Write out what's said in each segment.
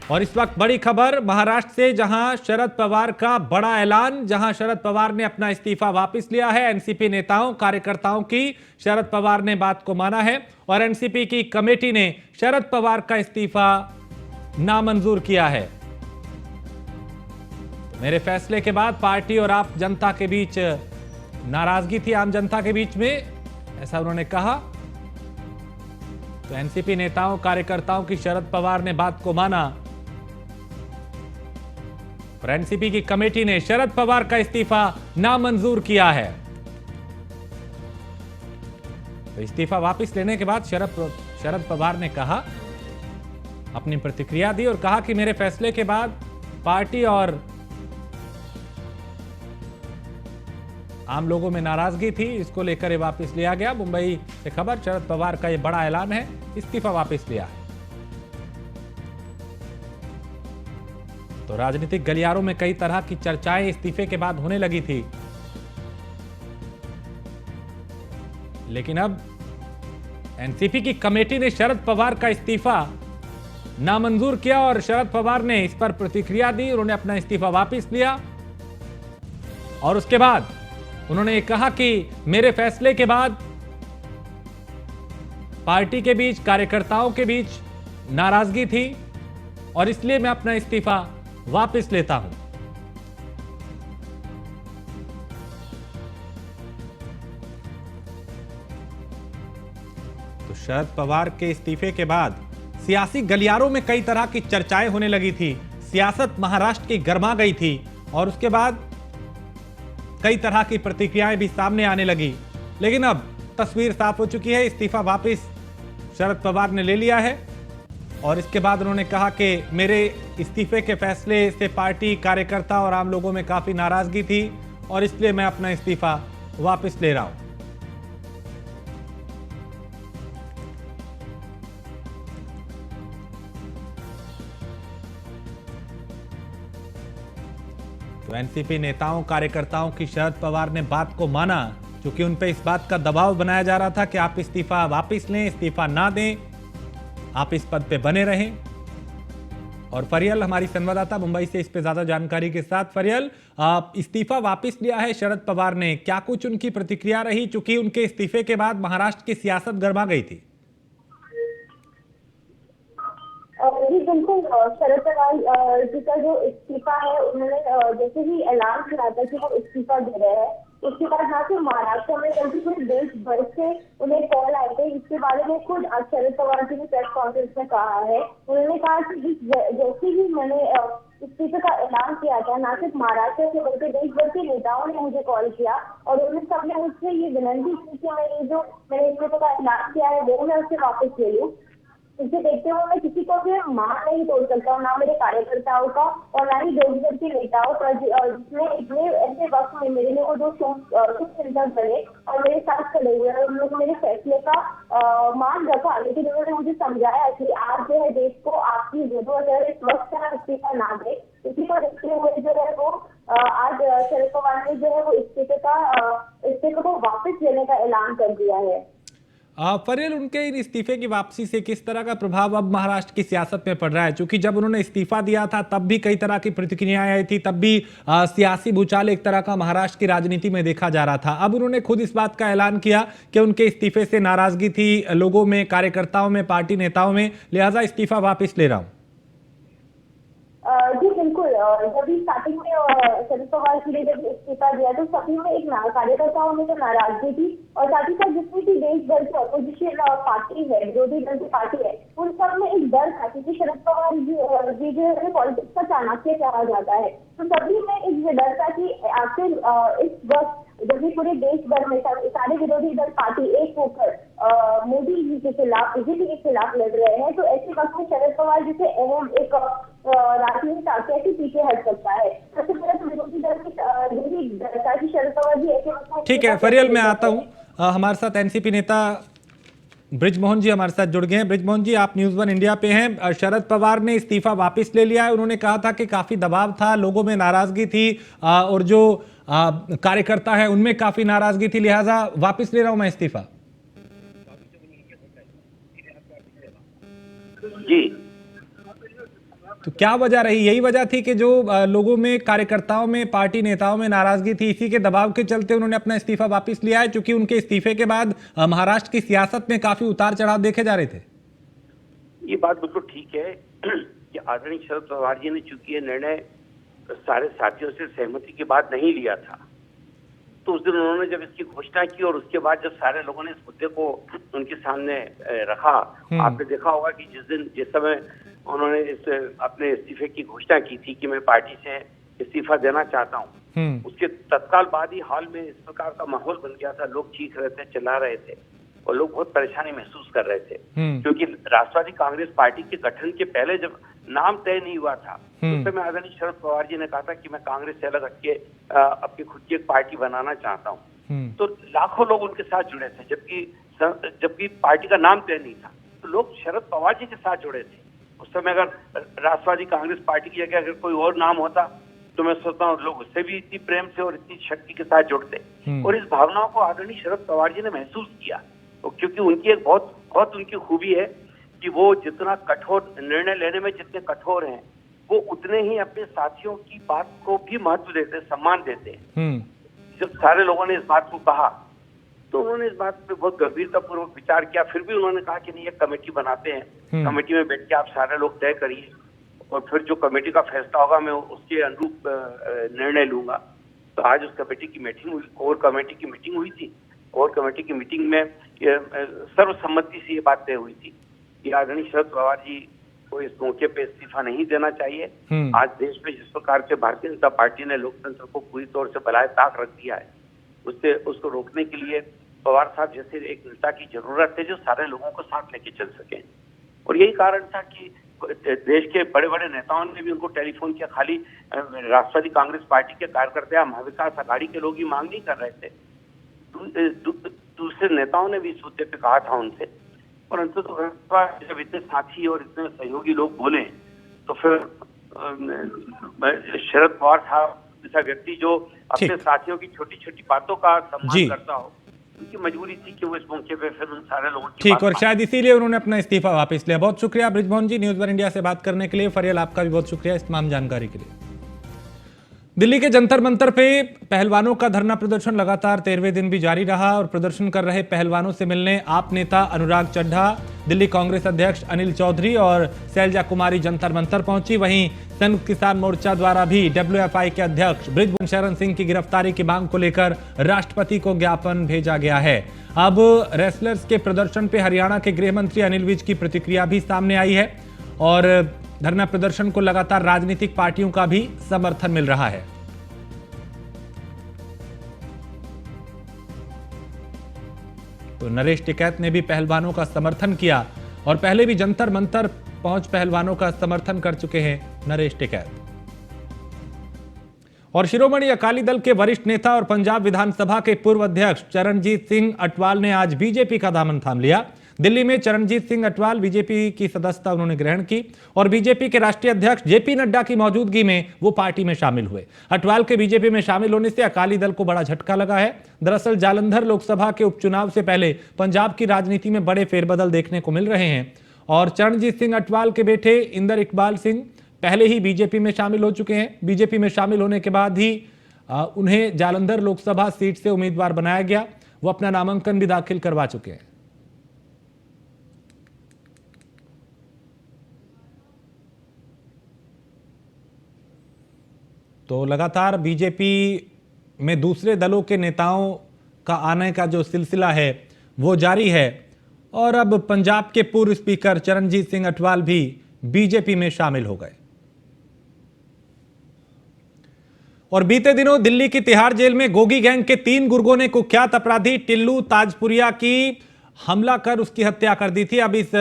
और इस वक्त बड़ी खबर महाराष्ट्र से, जहां शरद पवार का बड़ा ऐलान, जहां शरद पवार ने अपना इस्तीफा वापस लिया है। एनसीपी नेताओं कार्यकर्ताओं की शरद पवार ने बात को माना है और एनसीपी की कमेटी ने शरद पवार का इस्तीफा नामंजूर किया है। मेरे फैसले के बाद पार्टी और आप जनता के बीच नाराजगी थी, आम जनता के बीच में, ऐसा उन्होंने कहा। तो एनसीपी नेताओं कार्यकर्ताओं की शरद पवार ने बात को माना और एनसीपी की कमेटी ने शरद पवार का इस्तीफा नामंजूर किया है। तो इस्तीफा वापस लेने के बाद शरद पवार ने कहा, अपनी प्रतिक्रिया दी और कहा कि मेरे फैसले के बाद पार्टी और आम लोगों में नाराजगी थी, इसको लेकर ये वापस लिया गया। मुंबई से खबर, शरद पवार का ये बड़ा ऐलान है, इस्तीफा वापस लिया है। तो राजनीतिक गलियारों में कई तरह की चर्चाएं इस्तीफे के बाद होने लगी थी, लेकिन अब एनसीपी की कमेटी ने शरद पवार का इस्तीफा नामंजूर किया और शरद पवार ने इस पर प्रतिक्रिया दी। उन्होंने अपना इस्तीफा वापस लिया और उसके बाद उन्होंने कहा कि मेरे फैसले के बाद पार्टी के बीच, कार्यकर्ताओं के बीच नाराजगी थी और इसलिए मैं अपना इस्तीफा वापस लेता हूं। तो शरद पवार के इस्तीफे के बाद सियासी गलियारों में कई तरह की चर्चाएं होने लगी थी, सियासत महाराष्ट्र की गर्मा गई थी और उसके बाद कई तरह की प्रतिक्रियाएं भी सामने आने लगी। लेकिन अब तस्वीर साफ हो चुकी है, इस्तीफा वापस शरद पवार ने ले लिया है और इसके बाद उन्होंने कहा कि मेरे इस्तीफे के फैसले से पार्टी, कार्यकर्ता और आम लोगों में काफी नाराजगी थी और इसलिए मैं अपना इस्तीफा वापस ले रहा हूं। तो एनसीपी नेताओं कार्यकर्ताओं की शरद पवार ने बात को माना, क्योंकि उन पे इस बात का दबाव बनाया जा रहा था कि आप इस्तीफा वापस लें, इस्तीफा ना दें, आप इस पद पे बने रहें। और फरियल हमारी संवाददाता मुंबई से इस पे ज्यादा जानकारी के साथ। फरियल, इस्तीफा वापस लिया है शरद पवार ने, क्या कुछ उनकी प्रतिक्रिया रही, चूंकि उनके इस्तीफे के बाद महाराष्ट्र की सियासत गर्मा गई थी? जी बिल्कुल, शरद पवार जी का जो इस्तीफा है, उन्होंने जैसे ही ऐलान किया था कि वो इस्तीफा दे रहे हैं, उसके बाद यहाँ से महाराष्ट्र में बल्कि पूरे देश भर से उन्हें कॉल आए थे। इसके बारे में खुद आज शरद पवार जी ने प्रेस कॉन्फ्रेंस में कहा है। उन्होंने कहा कि जैसे ही मैंने इस्तीफे का ऐलान किया था, न सिर्फ महाराष्ट्र के बल्कि देश भर के नेताओं ने मुझे कॉल किया और उन्होंने सबने मुझसे ये विनती की कि मैंने इस्तीफे का ऐलान किया है वो मैं उसे वापस ले लूँ। इसे देखते हुए मैं किसी को भी मान नहीं तोड़ सकता हूँ, ना मेरे कार्यकर्ताओं का और ना ही देश भर के नेताओं का, जिसने इतने ऐसे वक्त में मेरे लिए वो जो चिंता करे और मेरे साथ खड़े हुए और उन लोग मेरे फैसले का मान रखा। लेकिन उन्होंने मुझे समझाया कि आज जो है देश को आपकी जरूरत है, इस वक्त का इस्तीफा ना दे। इसी को देखते हुए जो है वो आज शरद पवार ने जो है वो इस्तीफे को वापस लेने का ऐलान कर दिया है। फरियल, उनके इन इस्तीफे की वापसी से किस तरह का प्रभाव अब महाराष्ट्र की सियासत में पड़ रहा है? क्योंकि जब उन्होंने इस्तीफा दिया था तब भी कई तरह की प्रतिक्रियाएं आई थी, तब भी सियासी भूचाल एक तरह का महाराष्ट्र की राजनीति में देखा जा रहा था। अब उन्होंने खुद इस बात का ऐलान किया कि उनके इस्तीफे से नाराजगी थी लोगों में, कार्यकर्ताओं में, पार्टी नेताओं में, लिहाजा इस्तीफा वापस ले रहा हूँ। जी बिल्कुल, जब स्टार्टिंग में शरद पवार जी ने जब इस्तीफा दिया तो सभी में एक कार्यकर्ताओं में तो नाराजगी थी और साथ ही साथ जितनी भी देश भर की अपोजिशन पार्टी है, विरोधी दल की पार्टी है, उन सब में एक डर था क्योंकि शरद पवार जी जो है पॉलिटिक्स का चाणक्य कहा जाता है। तो सभी में एक डर था कि आखिर इस वक्त जब भी पूरे देश भर में सारे विरोधी दल पार्टी एक होकर मोदी जी के खिलाफ, बीजेपी के खिलाफ लड़ रहे हैं, तो ऐसे वक्त में शरद पवार जैसे अहम एक राजनेता कैसे पीछे हट सकता है? सबसे पहले तो विरोधी दल की शरद पवार जी ऐसे। ठीक है फरियल, मैं आता हूँ। हमारे साथ एनसीपी नेता ब्रिजमोहन जी हमारे साथ जुड़ गए हैं। ब्रिजमोहन जी, आप न्यूज़ वन इंडिया पे हैं। शरद पवार ने इस्तीफा वापस ले लिया है। उन्होंने कहा था कि काफी दबाव था, लोगों में नाराजगी थी और जो कार्यकर्ता है उनमें काफी नाराजगी थी, लिहाजा वापस ले रहा हूं मैं इस्तीफा। जी तो क्या वजह रही? यही वजह थी कि जो लोगों में, कार्यकर्ताओं में, पार्टी नेताओं में नाराजगी थी, इसी के दबाव के चलते उन्होंने अपना इस्तीफा वापस लिया है, क्योंकि उनके इस्तीफे के बाद महाराष्ट्र की सियासत में काफी उतार चढ़ाव देखे जा रहे थे। ये बात बिल्कुल ठीक है कि आदरणीय शरद पवार जी ने चूंकि ये निर्णय सारे साथियों से सहमति के बाद नहीं लिया था, तो उस दिन उन्होंने जब इसकी घोषणा की और उसके बाद जब सारे लोगों ने इस मुद्दे को उनके सामने रखा, आपने देखा होगा कि जिस समय उन्होंने अपने इस्तीफे की घोषणा की थी कि मैं पार्टी से इस्तीफा देना चाहता हूँ, उसके तत्काल बाद ही हाल में इस प्रकार का माहौल बन गया था। लोग चीख रहे थे, चिल्ला रहे थे और लोग बहुत परेशानी महसूस कर रहे थे, क्योंकि राष्ट्रवादी कांग्रेस पार्टी के गठन के पहले जब नाम तय नहीं हुआ था, उस समय आदरणीय शरद पवार जी ने कहा था कि मैं कांग्रेस से अलग हटके अपनी खुद की एक पार्टी बनाना चाहता हूँ। तो लाखों लोग उनके साथ जुड़े थे, जबकि पार्टी का नाम तय नहीं था, तो लोग शरद पवार जी के साथ जुड़े थे। उस समय अगर राष्ट्रवादी कांग्रेस पार्टी की जगह अगर कोई और नाम होता तो मैं सोचता हूँ लोग उससे भी इतनी प्रेम से और इतनी शक्ति के साथ जुड़ते। और इस भावनाओं को आदरणीय शरद पवार जी ने महसूस किया, क्योंकि उनकी एक बहुत उनकी खूबी है कि वो जितना कठोर निर्णय लेने में जितने कठोर हैं, वो उतने ही अपने साथियों की बात को भी महत्व देते, सम्मान देते हैं। जब सारे लोगों ने इस बात को कहा तो उन्होंने इस बात पे बहुत गंभीरतापूर्वक विचार किया। फिर भी उन्होंने कहा कि नहीं, एक कमेटी बनाते हैं, कमेटी में बैठ के आप सारे लोग तय करिए और फिर जो कमेटी का फैसला होगा मैं उसके अनुरूप निर्णय लूंगा। तो आज उस कमेटी की मीटिंग हुई, कोर कमेटी की मीटिंग हुई थी। कोर कमेटी की मीटिंग में सर्वसम्मति से ये बात तय हुई थी कि आदरणीय शरद पवार जी को इस मौके पे इस्तीफा नहीं देना चाहिए। आज देश में जिस प्रकार से भारतीय जनता पार्टी ने लोकतंत्र को पूरी तौर से बलाए ताक रख दिया है, उसको रोकने के लिए पवार साहब जैसे एक नेता की जरूरत है जो सारे लोगों को साथ लेके चल सके। और यही कारण था कि देश के बड़े बड़े नेताओं ने भी उनको टेलीफोन किया। खाली राष्ट्रवादी कांग्रेस पार्टी के कार्यकर्ता या महाविकास अघाड़ी के लोग ही मांग नहीं कर रहे थे, दूसरे नेताओं ने भी इस मुद्दे पे कहा था उनसे। परंतु जब इतने साथी और इतने सहयोगी लोग बोले तो फिर शरद पवार साहब जैसा व्यक्ति जो अपने साथियों की छोटी छोटी बातों का सम्मान करता हो, उनकी मजबूरी थी कि वो इस मौके पे फिर उन सारे लोगों की ठीक, और शायद इसीलिए उन्होंने अपना इस्तीफा वापस लिया। बहुत शुक्रिया बृजमोहन जी, न्यूज़ वन इंडिया से बात करने के लिए। फरियल, आपका भी बहुत शुक्रिया इस तमाम जानकारी के लिए। दिल्ली के जंतर मंतर पे पहलवानों का धरना प्रदर्शन लगातार 13वें दिन भी जारी रहा और प्रदर्शन कर रहे पहलवानों से मिलने आप नेता अनुराग चड्ढा, दिल्ली कांग्रेस अध्यक्ष अनिल चौधरी और शैलजा कुमारी जंतर मंतर पहुंची। वहीं संयुक्त किसान मोर्चा द्वारा भी डब्ल्यूएफआई के अध्यक्ष बृजभूषण शरण सिंह की गिरफ्तारी की मांग को लेकर राष्ट्रपति को ज्ञापन भेजा गया है। अब रेसलर्स के प्रदर्शन पे हरियाणा के गृह मंत्री अनिल विज की प्रतिक्रिया भी सामने आई है और धरना प्रदर्शन को लगातार राजनीतिक पार्टियों का भी समर्थन मिल रहा है। तो नरेश टिकैत ने भी पहलवानों का समर्थन किया और पहले भी जंतर मंतर पहुंच पहलवानों का समर्थन कर चुके हैं नरेश टिकैत। और शिरोमणि अकाली दल के वरिष्ठ नेता और पंजाब विधानसभा के पूर्व अध्यक्ष चरणजीत सिंह अटवाल ने आज बीजेपी का दामन थाम लिया। दिल्ली में चरणजीत सिंह अटवाल बीजेपी की सदस्यता उन्होंने ग्रहण की और बीजेपी के राष्ट्रीय अध्यक्ष जेपी नड्डा की मौजूदगी में वो पार्टी में शामिल हुए। अटवाल के बीजेपी में शामिल होने से अकाली दल को बड़ा झटका लगा है। दरअसल जालंधर लोकसभा के उपचुनाव से पहले पंजाब की राजनीति में बड़े फेरबदल देखने को मिल रहे हैं और चरणजीत सिंह अटवाल के बेटे इंदर इकबाल सिंह पहले ही बीजेपी में शामिल हो चुके हैं। बीजेपी में शामिल होने के बाद ही उन्हें जालंधर लोकसभा सीट से उम्मीदवार बनाया गया। वो अपना नामांकन भी दाखिल करवा चुके हैं। तो लगातार बीजेपी में दूसरे दलों के नेताओं का आने का जो सिलसिला है वो जारी है और अब पंजाब के पूर्व स्पीकर चरणजीत सिंह अटवाल भी बीजेपी में शामिल हो गए। और बीते दिनों दिल्ली की तिहाड़ जेल में गोगी गैंग के 3 गुर्गों ने कुख्यात अपराधी टिल्लू ताजपुरिया की हमला कर उसकी हत्या कर दी थी। अब इस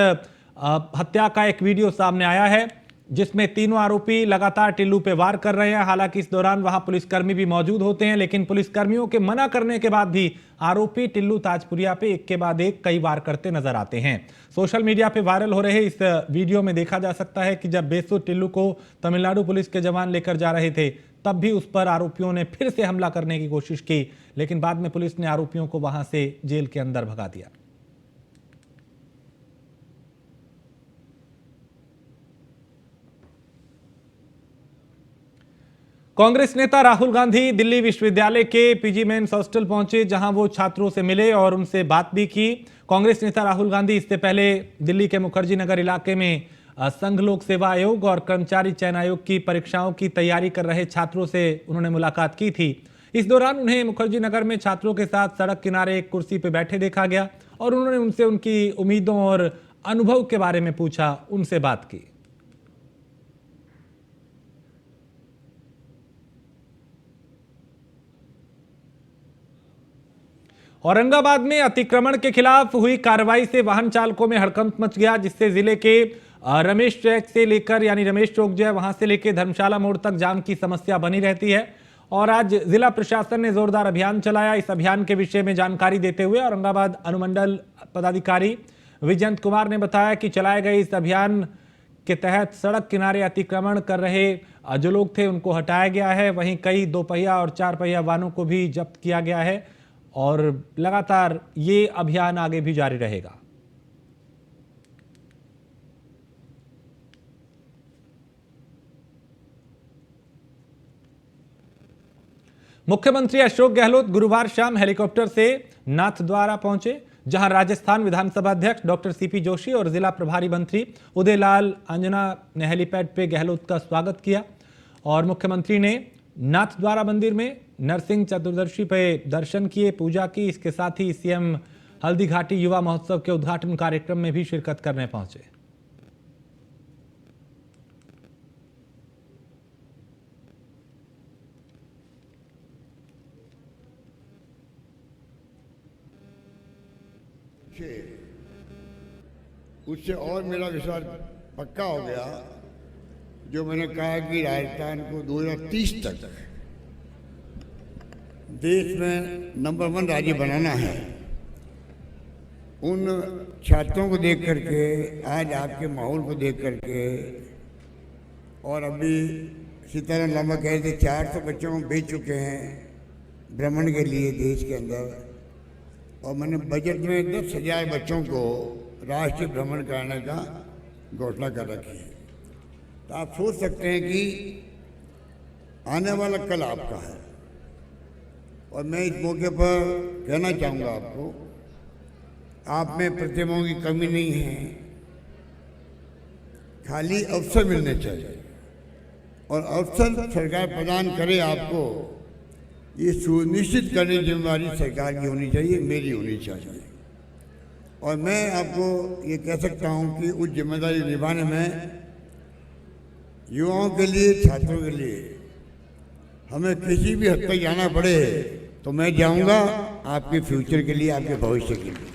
हत्या का एक वीडियो सामने आया है जिसमें तीनों आरोपी लगातार टिल्लू पे वार कर रहे हैं। हालांकि इस दौरान वहां पुलिसकर्मी भी मौजूद होते हैं, लेकिन पुलिसकर्मियों के मना करने के बाद भी आरोपी टिल्लू ताजपुरिया पे एक के बाद एक कई वार करते नजर आते हैं। सोशल मीडिया पे वायरल हो रहे इस वीडियो में देखा जा सकता है कि जब बेसुध टिल्लू को तमिलनाडु पुलिस के जवान लेकर जा रहे थे तब भी उस पर आरोपियों ने फिर से हमला करने की कोशिश की, लेकिन बाद में पुलिस ने आरोपियों को वहां से जेल के अंदर भगा दिया। कांग्रेस नेता राहुल गांधी दिल्ली विश्वविद्यालय के पीजी मेंस हॉस्टल पहुंचे, जहां वो छात्रों से मिले और उनसे बात भी की। कांग्रेस नेता राहुल गांधी इससे पहले दिल्ली के मुखर्जी नगर इलाके में संघ लोक सेवा आयोग और कर्मचारी चयन आयोग की परीक्षाओं की तैयारी कर रहे छात्रों से उन्होंने मुलाकात की थी। इस दौरान उन्हें मुखर्जी नगर में छात्रों के साथ सड़क किनारे एक कुर्सी पर बैठे देखा गया और उन्होंने उनसे उनकी उम्मीदों और अनुभव के बारे में पूछा, उनसे बात की। औरंगाबाद में अतिक्रमण के खिलाफ हुई कार्रवाई से वाहन चालकों में हड़कंप मच गया, जिससे जिले के रमेश चौक से लेकर यानी रमेश चौक जो है वहां से लेकर धर्मशाला मोड़ तक जाम की समस्या बनी रहती है। और आज जिला प्रशासन ने जोरदार अभियान चलाया। इस अभियान के विषय में जानकारी देते हुए औरंगाबाद अनुमंडल पदाधिकारी विजयंत कुमार ने बताया कि चलाए गए इस अभियान के तहत सड़क किनारे अतिक्रमण कर रहे जो लोग थे उनको हटाया गया है। वहीं कई 2 पहिया और 4 पहिया वाहनों को भी जब्त किया गया है और लगातार ये अभियान आगे भी जारी रहेगा। मुख्यमंत्री अशोक गहलोत गुरुवार शाम हेलीकॉप्टर से नाथद्वारा पहुंचे, जहां राजस्थान विधानसभा अध्यक्ष डॉक्टर सीपी जोशी और जिला प्रभारी मंत्री उदयलाल अंजना ने हेलीपैड पे गहलोत का स्वागत किया। और मुख्यमंत्री ने नाथद्वारा मंदिर में नरसिंह चतुर्दशी पे दर्शन किए, पूजा की। इसके साथ ही सीएम हल्दीघाटी युवा महोत्सव के उद्घाटन कार्यक्रम में भी शिरकत करने पहुंचे। उससे और मेरा विश्वास पक्का हो गया, जो मैंने कहा कि राजस्थान को 2030 तक देश में नंबर 1 राज्य बनाना है। उन छात्रों को देख करके, आज आपके माहौल को देख करके, और अभी सीताराम लामा कह रहे थे 400 बच्चों को भेज चुके हैं भ्रमण के लिए देश के अंदर, और मैंने बजट में 10,000 बच्चों को राष्ट्रीय भ्रमण कराने का घोषणा कर रखी है। तो आप सोच सकते हैं कि आने वाला कल आपका है। और मैं इस मौके पर कहना चाहूँगा आपको, आप में प्रतिभाओं की कमी नहीं है, खाली अवसर मिलने चाहिए। और अवसर सरकार प्रदान करे आपको, ये सुनिश्चित करने की जिम्मेदारी सरकार की होनी चाहिए, मेरी होनी चाहिए। और मैं आपको ये कह सकता हूँ कि उस जिम्मेदारी निभाने में युवाओं के लिए, छात्रों के लिए हमें किसी भी हद तक जाना पड़े तो मैं जाऊँगा, आपके फ्यूचर के लिए, आपके भविष्य के लिए।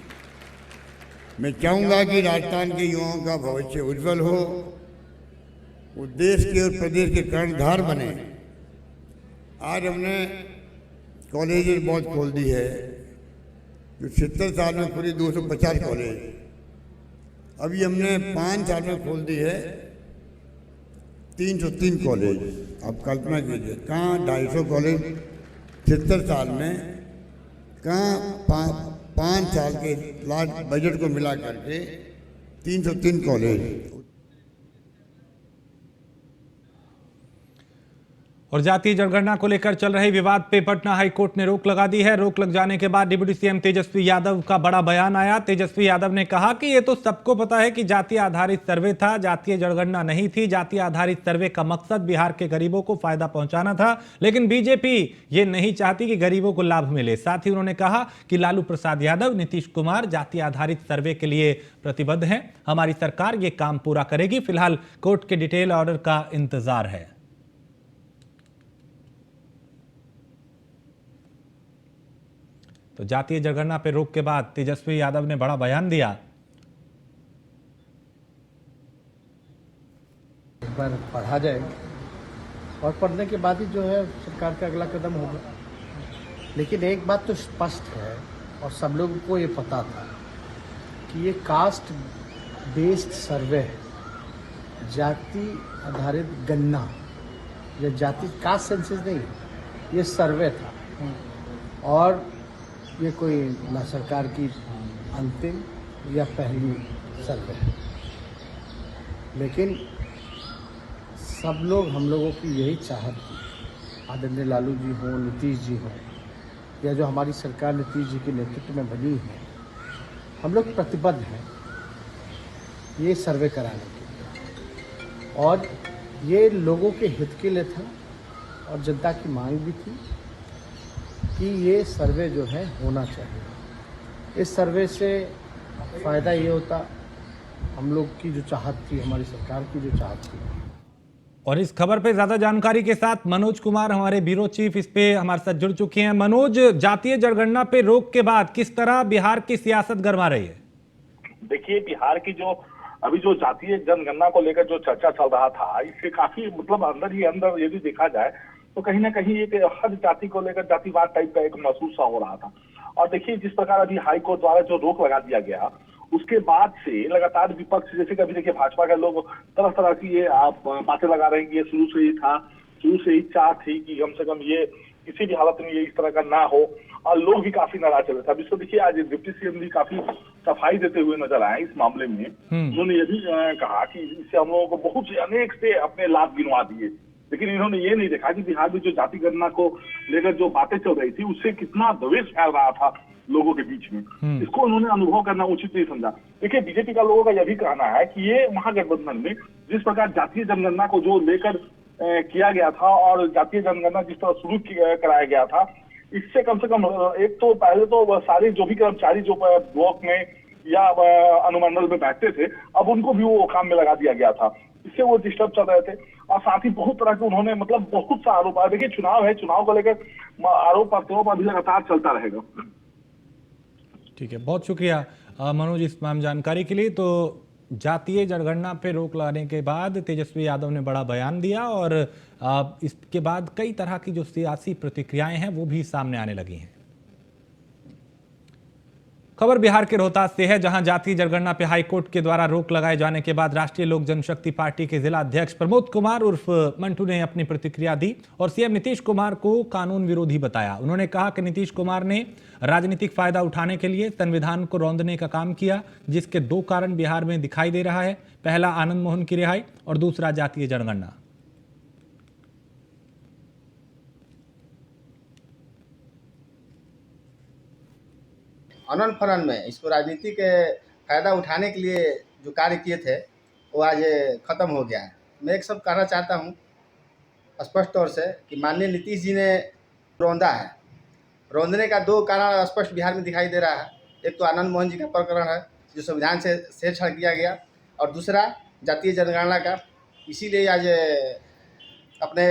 मैं चाहूँगा कि राजस्थान के युवाओं का भविष्य उज्जवल हो, वो देश के और प्रदेश के कर्णधार बने। आज हमने कॉलेज बहुत खोल दी है, जो 70 साल में पूरी 250 कॉलेज, अभी हमने 5 साल में खोल दी है 303 कॉलेज। अब कल्पना कीजिए, कहाँ 250 कॉलेज 70 साल में, कहाँ 5 साल के लास्ट बजट को मिला करके 303 कॉलेज। और जातीय जनगणना को लेकर चल रहे विवाद पे पटना हाईकोर्ट ने रोक लगा दी है। रोक लग जाने के बाद डिप्टी सीएम तेजस्वी यादव का बड़ा बयान आया। तेजस्वी यादव ने कहा कि ये तो सबको पता है कि जातीय आधारित सर्वे था, जातीय जनगणना नहीं थी। जातीय आधारित सर्वे का मकसद बिहार के गरीबों को फायदा पहुंचाना था, लेकिन बीजेपी ये नहीं चाहती कि गरीबों को लाभ मिले। साथ ही उन्होंने कहा कि लालू प्रसाद यादव, नीतीश कुमार जातीय आधारित सर्वे के लिए प्रतिबद्ध हैं। हमारी सरकार ये काम पूरा करेगी। फिलहाल कोर्ट के डिटेल ऑर्डर का इंतजार है। तो जातीय जनगणना पर रोक के बाद तेजस्वी यादव ने बड़ा बयान दिया। एक बार पढ़ा जाए और पढ़ने के बाद ही जो है सरकार का अगला कदम होगा। लेकिन एक बात तो स्पष्ट है और सब लोगों को ये पता था कि ये कास्ट बेस्ड सर्वे है, जाति आधारित गणना, ये जाति कास्ट सेंसस नहीं, ये सर्वे था। और ये कोई ना सरकार की अंतिम या पहली सर्वे है, लेकिन सब लोग, हम लोगों की यही चाहत थी आदरणीय लालू जी हों, नीतीश जी हों, या जो हमारी सरकार नीतीश जी के नेतृत्व में बनी है, हम लोग प्रतिबद्ध हैं ये सर्वे कराने के लिए। और ये लोगों के हित के लिए था और जनता की मांग भी थी कि ये सर्वे जो है होना चाहिए। इस सर्वे से फ़ायदा ये होता, हम लोग की जो चाहत थी, हमारी सरकार की जो चाहत थी। और इस खबर पे ज्यादा जानकारी के साथ मनोज कुमार हमारे ब्यूरो चीफ इस पे हमारे साथ जुड़ चुके हैं। मनोज, जातीय जनगणना पे रोक के बाद किस तरह बिहार की सियासत गरमा रही है? देखिए, बिहार की जो अभी जो जातीय जनगणना को लेकर जो चर्चा चल रहा था, इससे काफी मतलब अंदर ही अंदर यदि देखा जाए तो कहीं ना कहीं एक हर जाति को लेकर जातिवाद टाइप का एक महसूस सा हो रहा था। और देखिए, जिस प्रकार अभी हाई कोर्ट द्वारा जो रोक लगा दिया गया, उसके बाद से लगातार विपक्ष, जैसे कि अभी देखिए भाजपा के लोग तरह तरह की ये आप बातें लगा रहे हैं कि ये शुरू से ही चाह थी कि कम से कम ये किसी भी हालत में ये इस तरह का ना हो, और लोग भी काफी नाराज चल रहे थे। अब इसको देखिए, आज डिप्टी सीएम भी काफी सफाई देते हुए नजर आए इस मामले में। उन्होंने ये भी कहा कि इससे हम लोगों को बहुत से अनेक से अपने लाभ गिनवा दिए, लेकिन इन्होंने ये नहीं देखा कि बिहार में जो जाति गणना को लेकर जो बातें चल रही थी, उससे कितना द्वेष फैल रहा था लोगों के बीच में। इसको उन्होंने अनुभव करना उचित नहीं समझा। देखिए, बीजेपी का लोगों का यह भी कहना है कि ये महागठबंधन में जिस प्रकार जातीय जनगणना को जो लेकर किया गया था और जातीय जनगणना जिस तरह शुरू कराया गया था, इससे कम से कम एक तो पहले तो सारे जो भी कर्मचारी जो ब्लॉक में या अनुमंडल में बैठते थे, अब उनको भी वो काम में लगा दिया गया था। इससे वो डिस्टर्ब चल रहे थे और साथ ही बहुत तरह के उन्होंने मतलब बहुत सा आरोप आया। देखिए, चुनाव है, चुनाव को लेकर आरोप प्रत्यारोप अभी लगातार चलता रहेगा। ठीक है, बहुत शुक्रिया मनोज इस तमाम जानकारी के लिए। तो जातीय जनगणना पे रोक लगाने के बाद तेजस्वी यादव ने बड़ा बयान दिया और इसके बाद कई तरह की जो सियासी प्रतिक्रियाएं हैं वो भी सामने आने लगी हैं। खबर बिहार के रोहतास से है, जहां जातीय जनगणना पे हाईकोर्ट के द्वारा रोक लगाए जाने के बाद राष्ट्रीय लोक जनशक्ति पार्टी के जिला अध्यक्ष प्रमोद कुमार उर्फ मंटू ने अपनी प्रतिक्रिया दी और सीएम नीतीश कुमार को कानून विरोधी बताया। उन्होंने कहा कि नीतीश कुमार ने राजनीतिक फायदा उठाने के लिए संविधान को रौंदने का काम किया, जिसके दो कारण बिहार में दिखाई दे रहा है। पहला आनंद मोहन की रिहाई और दूसरा जातीय जनगणना। अनंत फनन में इसको राजनीतिक फायदा उठाने के लिए जो कार्य किए थे वो आज खत्म हो गया है। मैं एक सब कहना चाहता हूँ स्पष्ट तौर से कि माननीय नीतीश जी ने रौंदा है। रौंदने का दो कारण स्पष्ट बिहार में दिखाई दे रहा है। एक तो आनंद मोहन जी का प्रकरण है जो संविधान से छेड़छाड़ किया गया, और दूसरा जातीय जनगणना का। इसीलिए आज अपने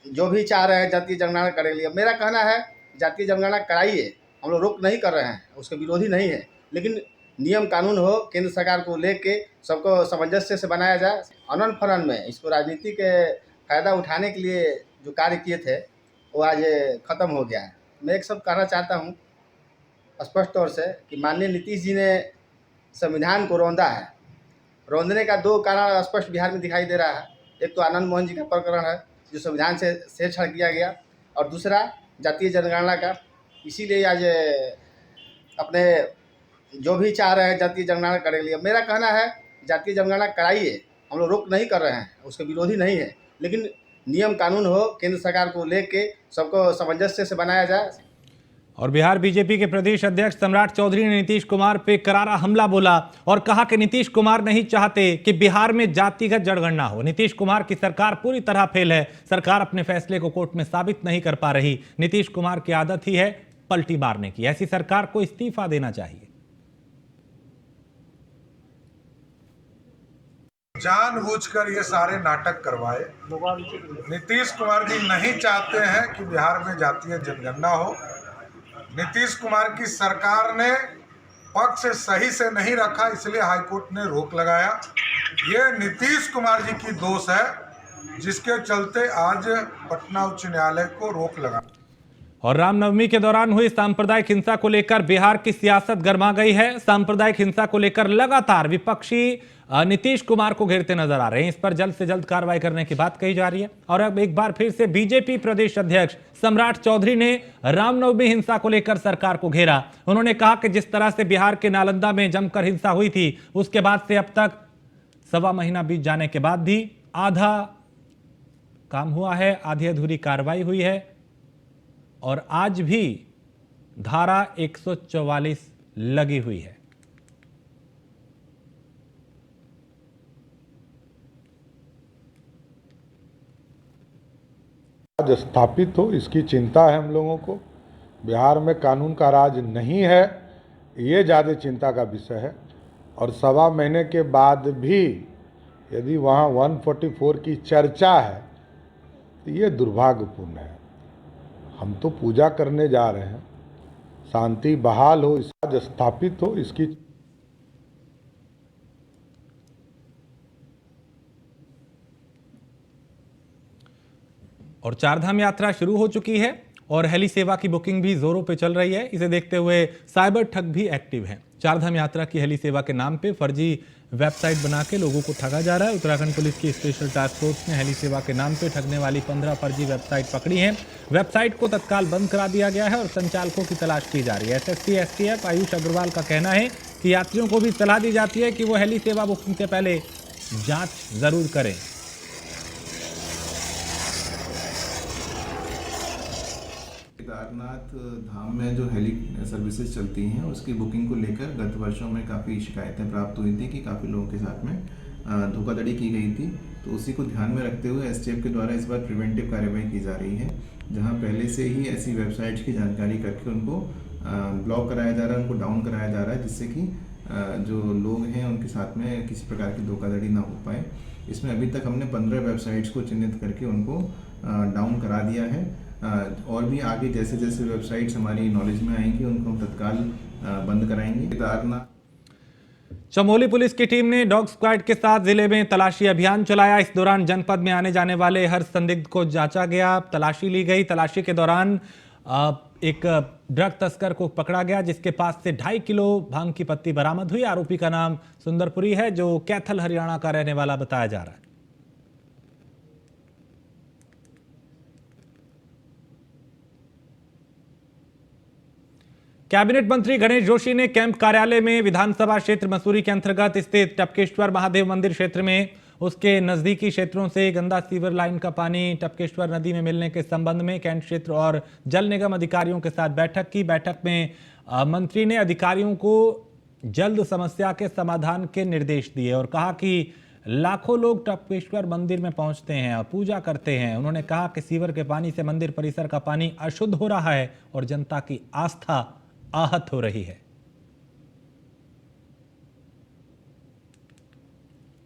जो भी चाह रहे हैं जातीय जनगणना करने के लिए, मेरा कहना है जातीय जनगणना कराइए, हम लोग रोक नहीं कर रहे हैं, उसके विरोधी नहीं है, लेकिन नियम कानून हो, केंद्र सरकार को लेके सबको सामंजस्य से बनाया जाए। अनंत फनन में इसको राजनीतिक फायदा उठाने के लिए जो कार्य किए थे वो आज खत्म हो गया है। मैं एक सब कहना चाहता हूँ स्पष्ट तौर से कि माननीय नीतीश जी ने संविधान को रौंदा है। रौंदने का दो कारण स्पष्ट बिहार में दिखाई दे रहा है। एक तो आनंद मोहन जी का प्रकरण है जो संविधान से छेड़छाड़ किया गया, और दूसरा जातीय जनगणना का। इसीलिए आज अपने जो भी चाह रहे हैं जातीय जनगणना करने के लिए, मेरा कहना है जातीय जनगणना कराइए, हम लोग रोक नहीं कर रहे हैं, उसके विरोधी नहीं है, लेकिन नियम कानून हो, केंद्र सरकार को लेके सबको सामंजस्य से बनाया जाए। और बिहार बीजेपी के प्रदेश अध्यक्ष सम्राट चौधरी ने नीतीश कुमार पे करारा हमला बोला और कहा कि नीतीश कुमार नहीं चाहते कि बिहार में जातिगत जनगणना हो। नीतीश कुमार की सरकार पूरी तरह फेल है। सरकार अपने फैसले को कोर्ट में साबित नहीं कर पा रही। नीतीश कुमार की आदत ही है पलटी मारने की। ऐसी सरकार को इस्तीफा देना चाहिए। जानबूझकर ये सारे नाटक करवाए। नीतीश कुमार जी नहीं चाहते हैं कि बिहार में जातीय जनगणना हो। नीतीश कुमार की सरकार ने पक्ष सही से नहीं रखा, इसलिए हाईकोर्ट ने रोक लगाया। ये नीतीश कुमार जी की दोष है, जिसके चलते आज पटना उच्च न्यायालय को रोक लगा। और रामनवमी के दौरान हुई सांप्रदायिक हिंसा को लेकर बिहार की सियासत गर्मा गई है। सांप्रदायिक हिंसा को लेकर लगातार विपक्षी नीतीश कुमार को घेरते नजर आ रहे हैं। इस पर जल्द से जल्द कार्रवाई करने की बात कही जा रही है। और अब एक बार फिर से बीजेपी प्रदेश अध्यक्ष सम्राट चौधरी ने रामनवमी हिंसा को लेकर सरकार को घेरा। उन्होंने कहा कि जिस तरह से बिहार के नालंदा में जमकर हिंसा हुई थी, उसके बाद से अब तक 1.25 महीना बीत जाने के बाद भी आधा काम हुआ है, आधी अधूरी कार्रवाई हुई है और आज भी धारा 144 लगी हुई है। राज स्थापित हो, इसकी चिंता है हम लोगों को। बिहार में कानून का राज नहीं है, ये ज़्यादा चिंता का विषय है। और 1.25 महीने के बाद भी यदि वहाँ 144 की चर्चा है तो ये दुर्भाग्यपूर्ण है। हम तो पूजा करने जा रहे हैं, शांति बहाल हो, राज स्थापित हो, इसकी और चारधाम यात्रा शुरू हो चुकी है और हेली सेवा की बुकिंग भी जोरों पे चल रही है। इसे देखते हुए साइबर ठग भी एक्टिव हैं। चारधाम यात्रा की हेली सेवा के नाम पे फर्जी वेबसाइट बना के लोगों को ठगा जा रहा है। उत्तराखंड पुलिस की स्पेशल टास्क फोर्स ने हेली सेवा के नाम पे ठगने वाली 15 फर्जी वेबसाइट पकड़ी हैं। वेबसाइट को तत्काल बंद करा दिया गया है और संचालकों की तलाश की जा रही है। एसएसपी एसटीएफ आयुष अग्रवाल का कहना है कि यात्रियों को भी सलाह दी जाती है कि वो हेली सेवा बुकिंग से पहले जाँच जरूर करें। केदारनाथ धाम में जो हेली सर्विसेज चलती हैं उसकी बुकिंग को लेकर गत वर्षों में काफ़ी शिकायतें प्राप्त हुई थी कि काफ़ी लोगों के साथ में धोखाधड़ी की गई थी। तो उसी को ध्यान में रखते हुए एसटीएफ के द्वारा इस बार प्रिवेंटिव कार्रवाई की जा रही है, जहां पहले से ही ऐसी वेबसाइट्स की जानकारी करके उनको ब्लॉक कराया जा रहा है, उनको डाउन कराया जा रहा है, जिससे कि जो लोग हैं उनके साथ में किसी प्रकार की धोखाधड़ी ना हो पाए। इसमें अभी तक हमने 15 वेबसाइट्स को चिन्हित करके उनको डाउन करा दिया है। और भी आगे जैसे जैसे वेबसाइट्स हमारी नॉलेज में आएंगी उनको हम तत्काल बंद कराएंगे। केदारनाथ चमोली पुलिस की टीम ने डॉग स्क्वाड के साथ जिले में तलाशी अभियान चलाया। इस दौरान जनपद में आने जाने वाले हर संदिग्ध को जांचा गया, तलाशी ली गई। तलाशी के दौरान एक ड्रग तस्कर को पकड़ा गया, जिसके पास से 2.5 किलो भांग की पत्ती बरामद हुई। आरोपी का नाम सुंदरपुरी है, जो कैथल हरियाणा का रहने वाला बताया जा रहा है। कैबिनेट मंत्री गणेश जोशी ने कैंप कार्यालय में विधानसभा क्षेत्र मसूरी के अंतर्गत स्थित टपकेश्वर महादेव मंदिर क्षेत्र में उसके नजदीकी क्षेत्रों से गंदा सीवर लाइन का पानी टपकेश्वर नदी में मिलने के संबंध में कैंट क्षेत्र और जल निगम अधिकारियों के साथ बैठक की। बैठक में मंत्री ने अधिकारियों को जल्द समस्या के समाधान के निर्देश दिए और कहा कि लाखों लोग टपकेश्वर मंदिर में पहुंचते हैं और पूजा करते हैं। उन्होंने कहा कि सीवर के पानी से मंदिर परिसर का पानी अशुद्ध हो रहा है और जनता की आस्था आहत हो रही है।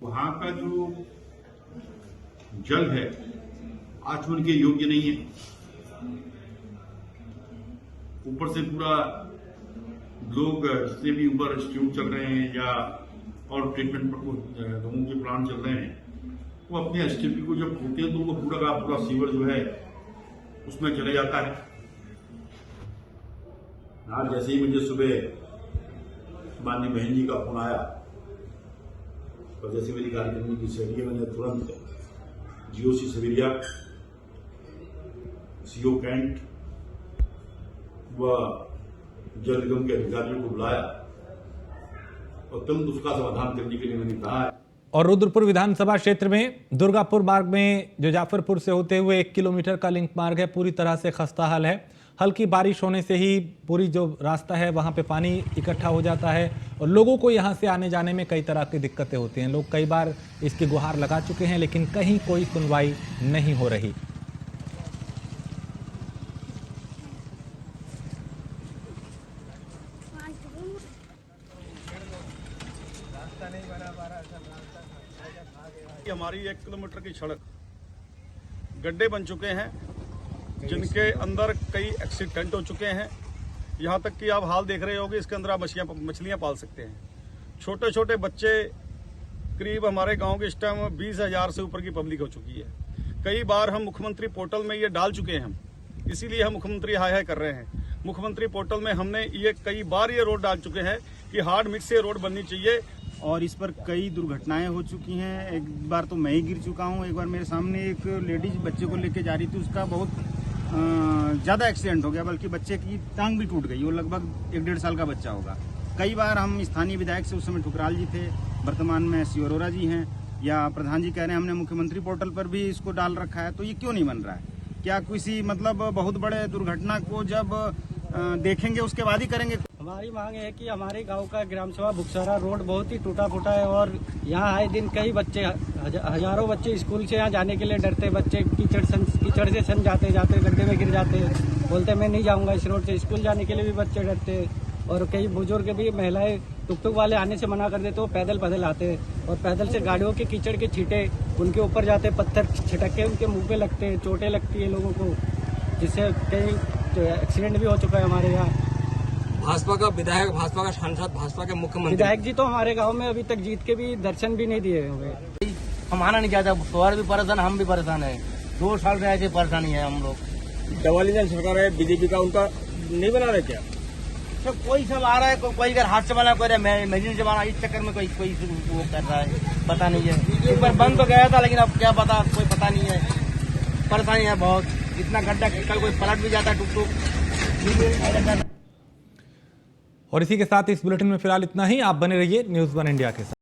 वहां का जो जल है आचमन के योग्य नहीं है। ऊपर से पूरा लोग जितने भी ऊपर इंस्टीट्यूट चल रहे हैं या और ट्रीटमेंट लोगों के प्लांट चल रहे हैं, वो अपने एसटीपी को जब खोलते हैं तो वो पूरा का पूरा सीवर जो है उसमें चले जाता है। आज जैसे ही मुझे सुबह माननीय बहन जी का फोन आया और जैसे मेरी कार्यक्रम की सैली है, मैंने तुरंत जीओसी सवेरिया, सीओ कैंट व जल निगम के अधिकारियों को बुलाया और तुरंत उसका समाधान करने के लिए मैंने कहा है। और रुद्रपुर विधानसभा क्षेत्र में दुर्गापुर मार्ग में जो जाफरपुर से होते हुए 1 किलोमीटर का लिंक मार्ग है, पूरी तरह से खस्ता हाल है। हल्की बारिश होने से ही पूरी जो रास्ता है वहाँ पे पानी इकट्ठा हो जाता है और लोगों को यहाँ से आने जाने में कई तरह की दिक्कतें होती हैं। लोग कई बार इसकी गुहार लगा चुके हैं, लेकिन कहीं कोई सुनवाई नहीं हो रही। हमारी 1 किलोमीटर की सड़क गड्ढे बन चुके हैं, जिनके अंदर कई एक्सीडेंट हो चुके हैं। यहाँ तक कि आप हाल देख रहे होंगे, इसके अंदर आप मछलियाँ पाल सकते हैं। छोटे छोटे बच्चे, करीब हमारे गांव के इस टाइम 20,000 से ऊपर की पब्लिक हो चुकी है। कई बार हम मुख्यमंत्री पोर्टल में ये डाल चुके हैं, इसीलिए हम मुख्यमंत्री हाय हाय कर रहे हैं। मुख्यमंत्री पोर्टल में हमने ये कई बार ये रोड डाल चुके हैं कि हार्ड मिक्स से रोड बननी चाहिए। और इस पर कई दुर्घटनाएं हो चुकी हैं। एक बार तो मैं ही गिर चुका हूं। एक बार मेरे सामने एक लेडीज बच्चे को लेके जा रही थी, उसका बहुत ज़्यादा एक्सीडेंट हो गया, बल्कि बच्चे की टांग भी टूट गई। वो लगभग 1-1.5 साल का बच्चा होगा। कई बार हम स्थानीय विधायक से, उस समय ठुकराल जी थे, वर्तमान में सी अरोरा जी हैं, या प्रधान जी कह रहे हैं हमने मुख्यमंत्री पोर्टल पर भी इसको डाल रखा है, तो ये क्यों नहीं बन रहा है? क्या किसी मतलब बहुत बड़े दुर्घटना को जब देखेंगे उसके बाद ही करेंगे? हमारी मांग है कि हमारे गांव का ग्राम सभा भुक्सरा रोड बहुत ही टूटा फूटा है और यहाँ आए दिन कई बच्चे हजारों बच्चे स्कूल से यहाँ जाने के लिए डरते। बच्चे कीचड़ से सन जाते गड्ढे में गिर जाते, बोलते मैं नहीं जाऊंगा इस रोड से। स्कूल जाने के लिए भी बच्चे डरते और कई बुजुर्ग भी, महिलाएं टुकटुक वाले आने से मना कर देते, तो पैदल आते और पैदल से गाड़ियों के कीचड़ के छींटे उनके ऊपर जाते, पत्थर छिटक के उनके मुंह पे लगते, चोटें लगती है लोगों को, जिससे कई एक्सीडेंट भी हो चुका है हमारे यहाँ। भाजपा का विधायक, भाजपा का सांसद, भाजपा के मुख्यमंत्री विधायक जी तो हमारे गांव में अभी तक जीत के भी दर्शन भी नहीं दिए हुए। हम आना नहीं चाहते, शहर भी परेशान, हम भी परेशान है। 2 साल से ऐसे परेशानी है हम लोग। डबल इंजन सरकार है बीजेपी का, उनका नहीं बना रहे क्या? तो कोई सब आ रहा है, कोई इधर हाथ से बना, कोई मशीन से बना, इस चक्कर में कोई वो कर रहा है, पता नहीं है। एक बार बंद तो गया था, लेकिन अब क्या पता, कोई पता नहीं है। परेशानी है बहुत, इतना गड्ढा, कल कोई पलट भी जाता टुक। और इसी के साथ इस बुलेटिन में फिलहाल इतना ही। आप बने रहिए न्यूज़ 1 इंडिया के साथ।